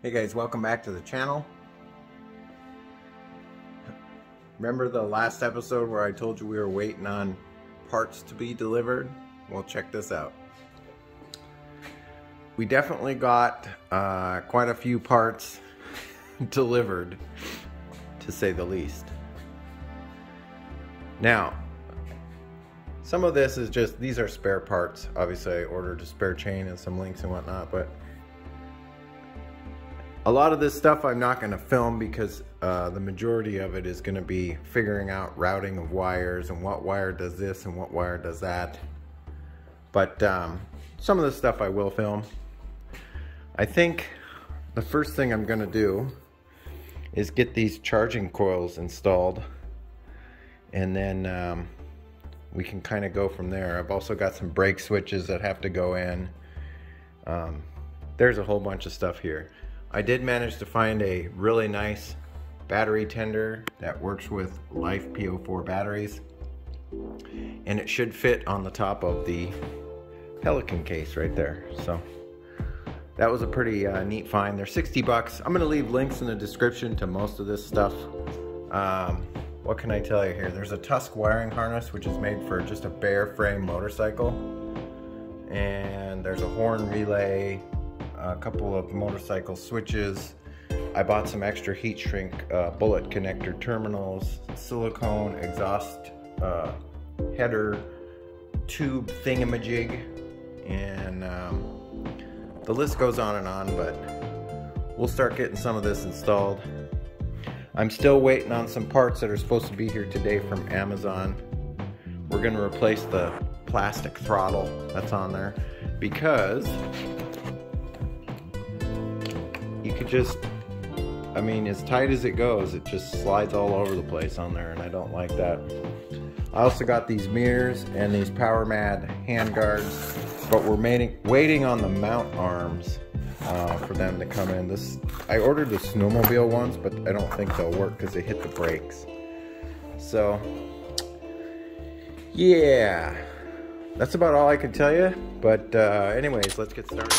Hey guys, welcome back to the channel. Remember the last episode where I told you we were waiting on parts to be delivered? Well, check this out. We definitely got quite a few parts delivered, to say the least. Now, some of this is just, these are spare parts. Obviously I ordered a spare chain and some links and whatnot, but a lot of this stuff I'm not going to film because the majority of it is going to be figuring out routing of wires and what wire does this and what wire does that. But some of the stuff I will film. I think the first thing I'm going to do is get these charging coils installed, and then we can kind of go from there. I've also got some brake switches that have to go in. There's a whole bunch of stuff here. I did manage to find a really nice battery tender that works with Life PO4 batteries, and it should fit on the top of the Pelican case right there. So that was a pretty neat find. They're 60 bucks. I'm gonna leave links in the description to most of this stuff. What can I tell you here? There's a Tusk wiring harness, which is made for just a bare frame motorcycle, and there's a horn relay, a couple of motorcycle switches. I bought some extra heat shrink bullet connector terminals, silicone exhaust header tube thingamajig, and the list goes on and on, but we'll start getting some of this installed. I'm still waiting on some parts that are supposed to be here today from Amazon. We're going to replace the plastic throttle that's on there because you could just, I mean, as tight as it goes, it just slides all over the place on there, and I don't like that. I also got these mirrors and these Power Mad hand guards, but we're waiting on the mount arms for them to come in. I ordered the snowmobile ones, but I don't think they'll work because they hit the brakes. So, yeah, that's about all I can tell you. But anyways, let's get started.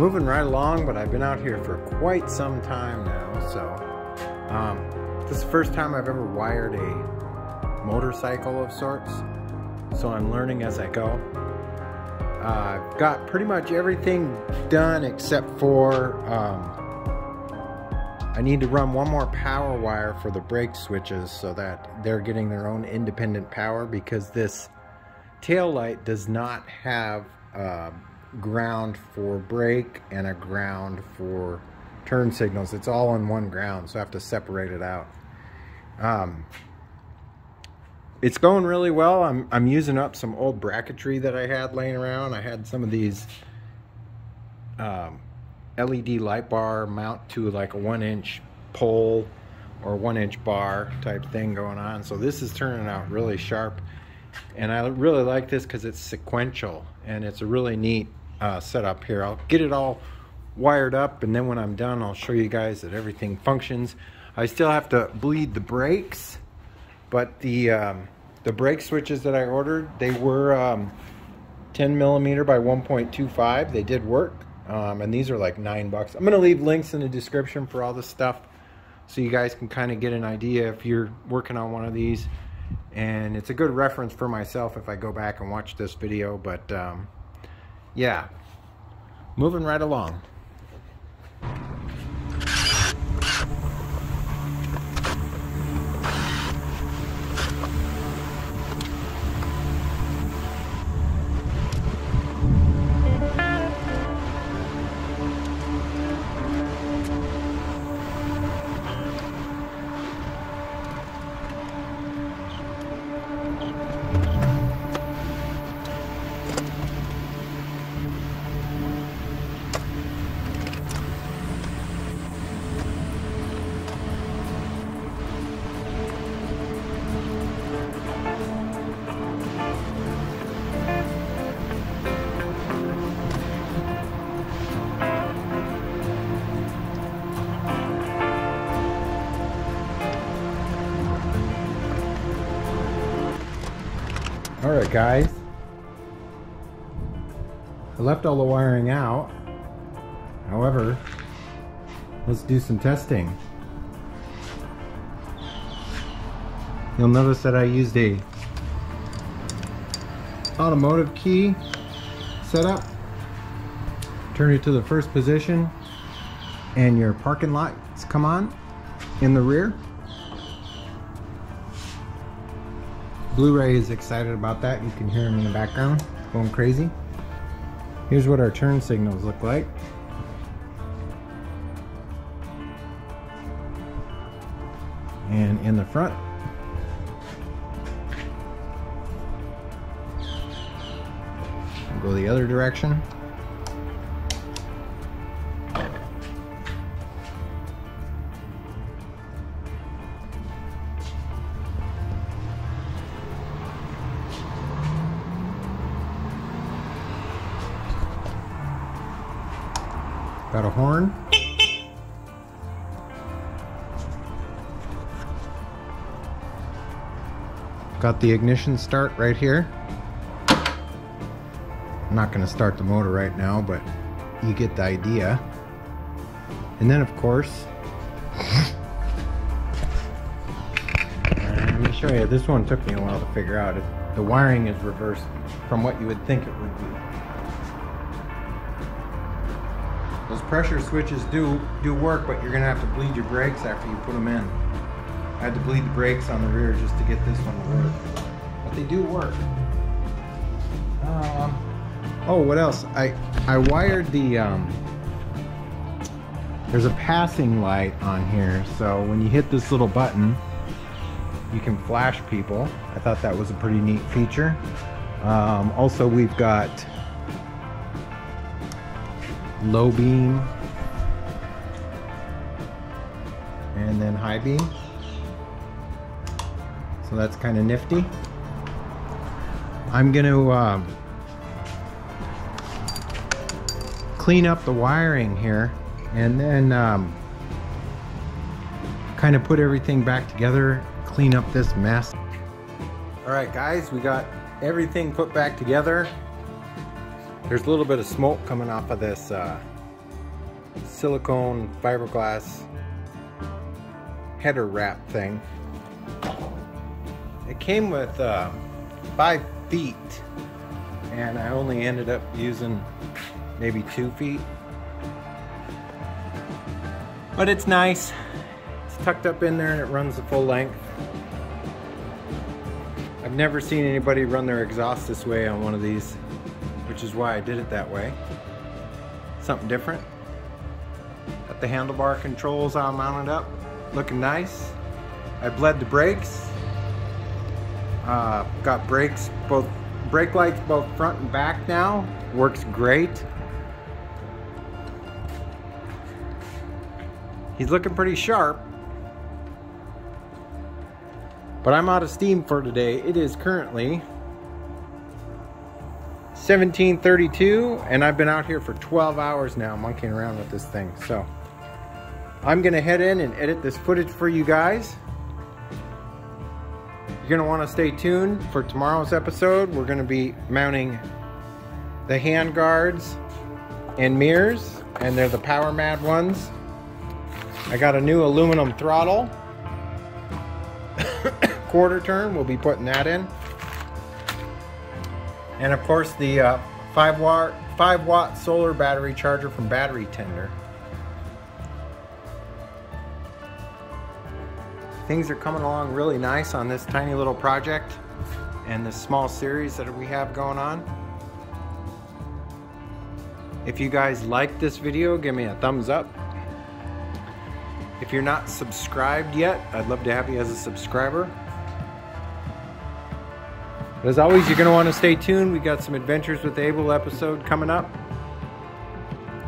moving right along, but I've been out here for quite some time now, so this is the first time I've ever wired a motorcycle of sorts, so I'm learning as I go. I've got pretty much everything done except for I need to run one more power wire for the brake switches so that they're getting their own independent power, because this tail light does not have ground for brake and a ground for turn signals. It's all on one ground, so I have to separate it out. It's going really well. I'm using up some old bracketry that I had laying around. I had some of these LED light bar mount to like a 1-inch pole or 1-inch bar type thing going on. So this is turning out really sharp, and I really like this because it's sequential and it's a really neat setup here. I'll get it all wired up, and then when I'm done I'll show you guys that everything functions. I still have to bleed the brakes, but the brake switches that I ordered, they were 10 millimeter by 1.25. They did work, and these are like $9. I'm gonna leave links in the description for all this stuff so you guys can kind of get an idea if you're working on one of these, and it's a good reference for myself if I go back and watch this video. But yeah, moving right along. Alright guys, I left all the wiring out. However, let's do some testing. You'll notice that I used a automotive key setup. Turn it to the first position and your parking lights come on in the rear. Blu-ray is excited about that. You can hear him in the background going crazy. Here's what our turn signals look like. And in the front, we'll go the other direction. Got a horn. Got the ignition start right here. I'm not going to start the motor right now, but you get the idea. And then of course, let me show you. This one took me a while to figure out. The wiring is reversed from what you would think it would be. Those pressure switches do work, but you're gonna have to bleed your brakes after you put them in. I had to bleed the brakes on the rear just to get this one to work, but they do work. Oh, what else? I wired the there's a passing light on here, so when you hit this little button, you can flash people. I thought that was a pretty neat feature. Also, we've got low beam and then high beam, so that's kind of nifty. I'm gonna clean up the wiring here and then kind of put everything back together, clean up this mess. Alright guys, we got everything put back together. There's a little bit of smoke coming off of this silicone fiberglass header wrap thing. It came with 5 feet, and I only ended up using maybe 2 feet. But it's nice. It's tucked up in there and it runs the full length. I've never seen anybody run their exhaust this way on one of these, which is why I did it that way. Something different. Got the handlebar controls all mounted up, looking nice. I bled the brakes. Got brakes, both brake lights, both front and back now. Works great. He's looking pretty sharp. But I'm out of steam for today. It is currently 17:32 and I've been out here for 12 hours now monkeying around with this thing. So I'm gonna head in and edit this footage for you guys. You're gonna wanna stay tuned for tomorrow's episode. We're gonna be mounting the hand guards and mirrors, and they're the Power Mad ones. I got a new aluminum throttle. Quarter turn, we'll be putting that in. And of course the 5 watt solar battery charger from Battery Tender. Things are coming along really nice on this tiny little project and this small series that we have going on. If you guys like this video, give me a thumbs up. If you're not subscribed yet, I'd love to have you as a subscriber. But as always, you're going to want to stay tuned. We got some Adventures with Abel episode coming up.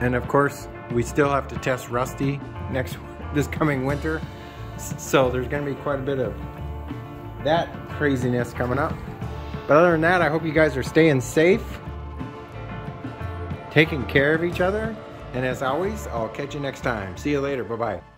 And of course, we still have to test Rusty this coming winter. So there's going to be quite a bit of that craziness coming up. But other than that, I hope you guys are staying safe, taking care of each other. And as always, I'll catch you next time. See you later. Bye-bye.